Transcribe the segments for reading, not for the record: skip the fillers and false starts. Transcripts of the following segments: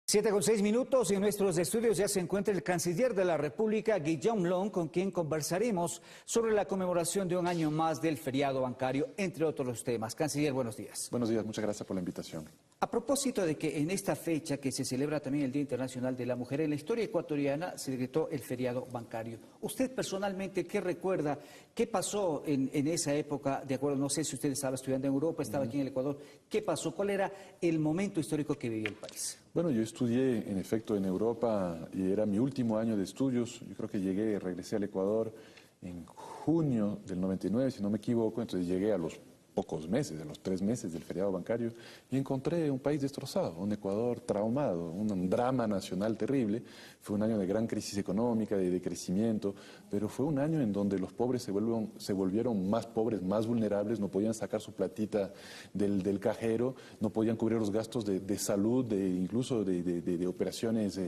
7:06 y en nuestros estudios ya se encuentra el canciller de la República, Guillaume Long, con quien conversaremos sobre la conmemoración de un año más del feriado bancario, entre otros temas. Canciller, buenos días. Buenos días, muchas gracias por la invitación. A propósito de que en esta fecha que se celebra también el Día Internacional de la Mujer, en la historia ecuatoriana se decretó el feriado bancario. ¿Usted personalmente qué recuerda? ¿Qué pasó en esa época? De acuerdo, no sé si usted estaba estudiando en Europa, estaba aquí en el Ecuador. ¿Qué pasó? ¿Cuál era el momento histórico que vivía el país? Bueno, yo estudié en efecto en Europa y era mi último año de estudios. Yo creo que regresé al Ecuador en junio del 99, si no me equivoco, entonces llegué a los pocos meses, a los 3 meses del feriado bancario, y encontré un país destrozado, un Ecuador traumado, un drama nacional terrible. Fue un año de gran crisis económica, de crecimiento, pero fue un año en donde los pobres se volvieron más pobres, más vulnerables, no podían sacar su platita del cajero, no podían cubrir los gastos de salud, incluso de operaciones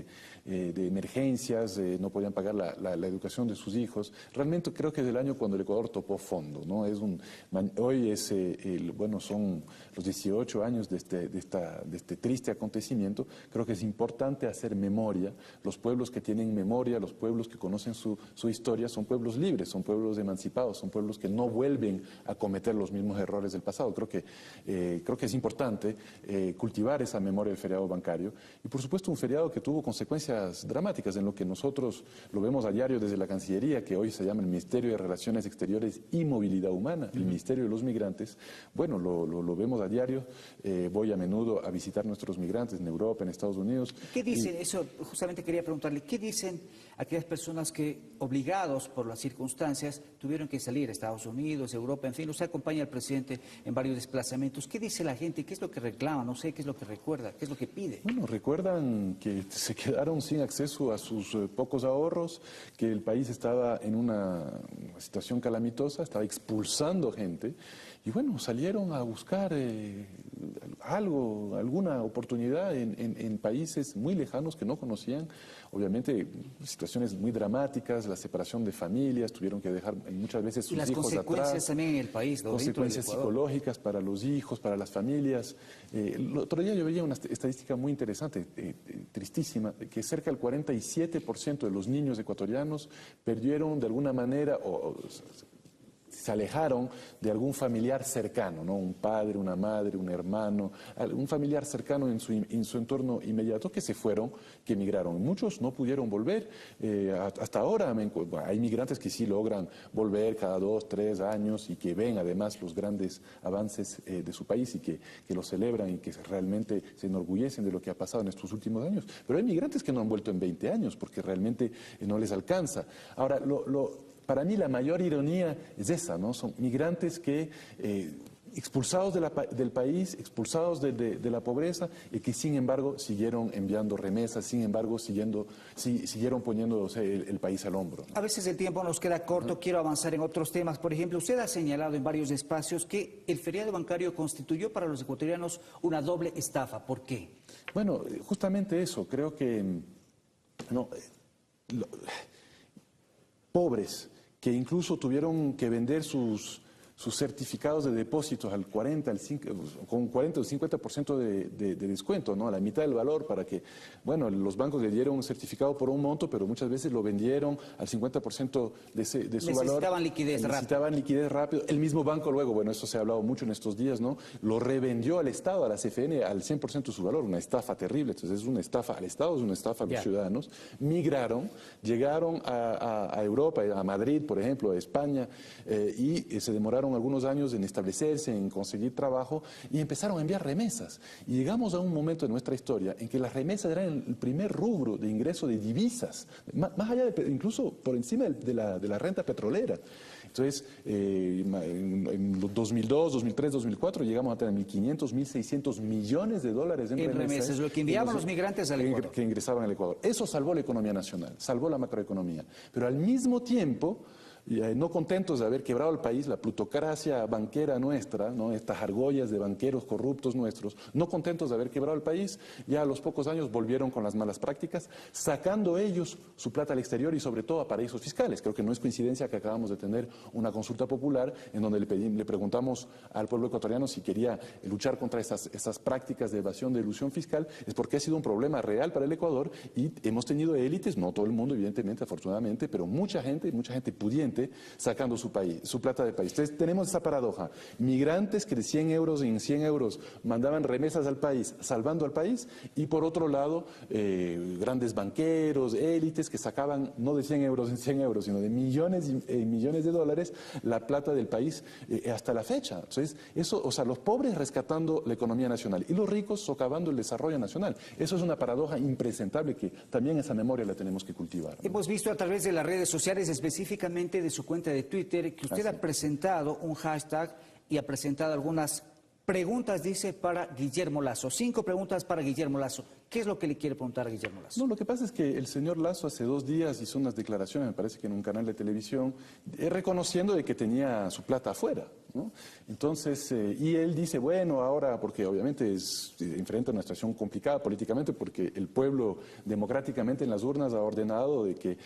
de emergencias, no podían pagar la educación de sus hijos. Realmente creo que es el año cuando el Ecuador topó fondo, ¿no? Hoy son los 18 años de este triste acontecimiento. Creo que es importante hacer memoria. Los pueblos que tienen memoria, los pueblos que conocen su historia, son pueblos libres, son pueblos emancipados, son pueblos que no vuelven a cometer los mismos errores del pasado. Creo que es importante cultivar esa memoria del feriado bancario. Y por supuesto un feriado que tuvo consecuencias dramáticas en lo que nosotros lo vemos a diario desde la Cancillería, que hoy se llama el Ministerio de Relaciones Exteriores y Movilidad Humana, el Ministerio de los Migrantes. Bueno, lo vemos a diario. Voy a menudo a visitar nuestros migrantes en Europa, en Estados Unidos. ¿Qué dicen? Eso justamente quería preguntarle. ¿Qué dicen aquellas personas que, obligados por las circunstancias, tuvieron que salir a Estados Unidos, Europa, en fin? Usted acompaña al presidente en varios desplazamientos. ¿Qué dice la gente? ¿Qué es lo que reclama? No sé, ¿qué es lo que recuerda? ¿Qué es lo que pide? Bueno, recuerdan que se quedaron sin acceso a sus pocos ahorros, que el país estaba en una situación calamitosa, estaba expulsando gente. Y bueno, salieron a buscar alguna oportunidad en países muy lejanos que no conocían. Obviamente, situaciones muy dramáticas, la separación de familias, tuvieron que dejar muchas veces sus hijos atrás. Y las consecuencias también en el país, ¿no? Consecuencias psicológicas para los hijos, para las familias. El otro día yo veía una estadística muy interesante, tristísima, que cerca del 47% de los niños ecuatorianos perdieron de alguna manera se alejaron de algún familiar cercano, ¿no? Un padre, una madre, un hermano, un familiar cercano en su entorno inmediato, que se fueron, que emigraron. Muchos no pudieron volver. Hasta ahora hay migrantes que sí logran volver cada 2, 3 años y que ven además los grandes avances de su país y que lo celebran y que realmente se enorgullecen de lo que ha pasado en estos últimos años. Pero hay migrantes que no han vuelto en 20 años porque realmente no les alcanza. Ahora, para mí la mayor ironía es esa, ¿no? Son migrantes que expulsados del país, expulsados de la pobreza y que sin embargo siguieron enviando remesas, sin embargo siguieron poniéndose el país al hombro, ¿no? A veces el tiempo nos queda corto, quiero avanzar en otros temas. Por ejemplo, usted ha señalado en varios espacios que el feriado bancario constituyó para los ecuatorianos una doble estafa. ¿Por qué? Bueno, justamente eso, creo que pobres que incluso tuvieron que vender sus certificados de depósitos con 40 o 50% de descuento, ¿no? A la mitad del valor, para que, bueno, los bancos le dieron un certificado por un monto, pero muchas veces lo vendieron al 50% de su valor. Necesitaban liquidez rápido. El mismo banco luego, bueno, eso se ha hablado mucho en estos días, ¿no? Lo revendió al Estado, a la CFN, al 100% de su valor, una estafa terrible. Entonces es una estafa al Estado, es una estafa a los ciudadanos. Migraron, llegaron a Europa, a Madrid, por ejemplo, a España, y se demoraron algunos años en establecerse, en conseguir trabajo, y empezaron a enviar remesas. Y llegamos a un momento en nuestra historia en que las remesas eran el primer rubro de ingreso de divisas, más allá incluso por encima de la renta petrolera. Entonces, en 2002, 2003, 2004 llegamos a tener 1.500, 1.600 millones de dólares en remesas. Lo que enviaban los migrantes al Ecuador. Que ingresaban al Ecuador. Eso salvó la economía nacional, salvó la macroeconomía. Pero al mismo tiempo Y no contentos de haber quebrado el país, la plutocracia banquera nuestra, ¿no? Estas argollas de banqueros corruptos nuestros, no contentos de haber quebrado el país, ya a los pocos años volvieron con las malas prácticas, sacando ellos su plata al exterior y sobre todo a paraísos fiscales. Creo que no es coincidencia que acabamos de tener una consulta popular en donde le preguntamos al pueblo ecuatoriano si quería luchar contra esas prácticas de evasión, de elusión fiscal, es porque ha sido un problema real para el Ecuador y hemos tenido élites, no todo el mundo evidentemente, afortunadamente, pero mucha gente pudiente sacando su plata del país. Entonces tenemos esa paradoja, migrantes que de 100 euros en 100 euros mandaban remesas al país, salvando al país, y por otro lado grandes banqueros, élites que sacaban no de 100 euros en 100 euros, sino de millones y millones de dólares la plata del país hasta la fecha. Entonces eso, o sea, los pobres rescatando la economía nacional y los ricos socavando el desarrollo nacional. Eso es una paradoja impresentable que también esa memoria la tenemos que cultivar, ¿no? Hemos visto a través de las redes sociales, específicamente de su cuenta de Twitter, que usted ha presentado un hashtag y ha presentado algunas preguntas, dice, para Guillermo Lasso. 5 preguntas para Guillermo Lasso. ¿Qué es lo que le quiere preguntar a Guillermo Lasso? No, lo que pasa es que el señor Lasso hace 2 días hizo unas declaraciones, me parece que en un canal de televisión, reconociendo de que tenía su plata afuera, ¿no? Entonces, y él dice, bueno, ahora, porque obviamente enfrenta una situación complicada políticamente, porque el pueblo democráticamente en las urnas ha ordenado de que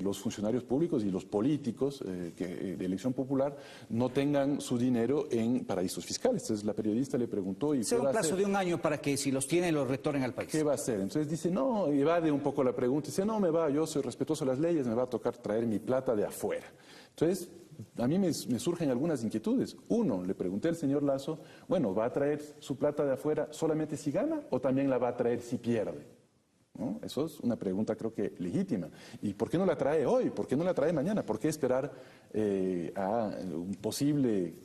los funcionarios públicos y los políticos de elección popular no tengan su dinero en paraísos fiscales. Entonces la periodista le preguntó, ¿y Se da un plazo de un año para que si los tiene los retornen al país. ¿Qué va a hacer? Entonces dice, no, evade un poco la pregunta, dice, no, yo soy respetuoso de las leyes, me va a tocar traer mi plata de afuera. Entonces, a mí me surgen algunas inquietudes. Uno, le pregunté al señor Lasso, bueno, ¿va a traer su plata de afuera solamente si gana o también la va a traer si pierde? ¿No? Eso es una pregunta creo que legítima. ¿Y por qué no la trae hoy? ¿Por qué no la trae mañana? ¿Por qué esperar a un posible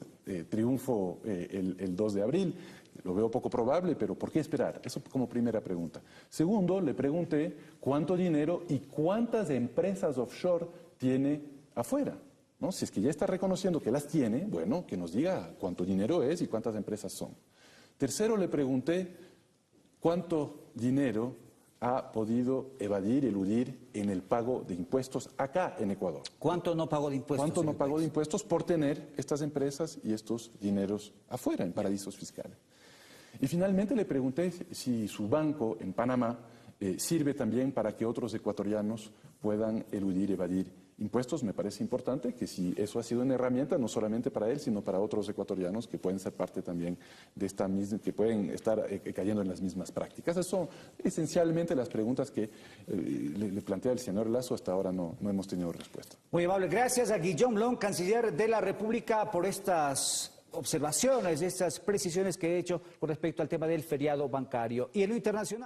triunfo el 2 de abril? Lo veo poco probable, pero ¿por qué esperar? Eso como primera pregunta. Segundo, le pregunté cuánto dinero y cuántas empresas offshore tiene afuera, ¿no? Si es que ya está reconociendo que las tiene, bueno, que nos diga cuánto dinero es y cuántas empresas son. Tercero, le pregunté cuánto dinero ha podido eludir en el pago de impuestos acá en Ecuador. ¿Cuánto no pagó de impuestos? ¿Cuánto no pagó de impuestos por tener estas empresas y estos dineros afuera, en paraísos fiscales? Y finalmente le pregunté si su banco en Panamá sirve también para que otros ecuatorianos puedan evadir impuestos. Me parece importante que si eso ha sido una herramienta, no solamente para él, sino para otros ecuatorianos que pueden ser parte también de esta misma, que pueden estar cayendo en las mismas prácticas. Esas son esencialmente las preguntas que le plantea el señor Lasso. Hasta ahora no hemos tenido respuesta. Muy amable. Gracias a Guillaume Long, canciller de la República, por estas observaciones, estas precisiones que he hecho con respecto al tema del feriado bancario. Y en lo internacional.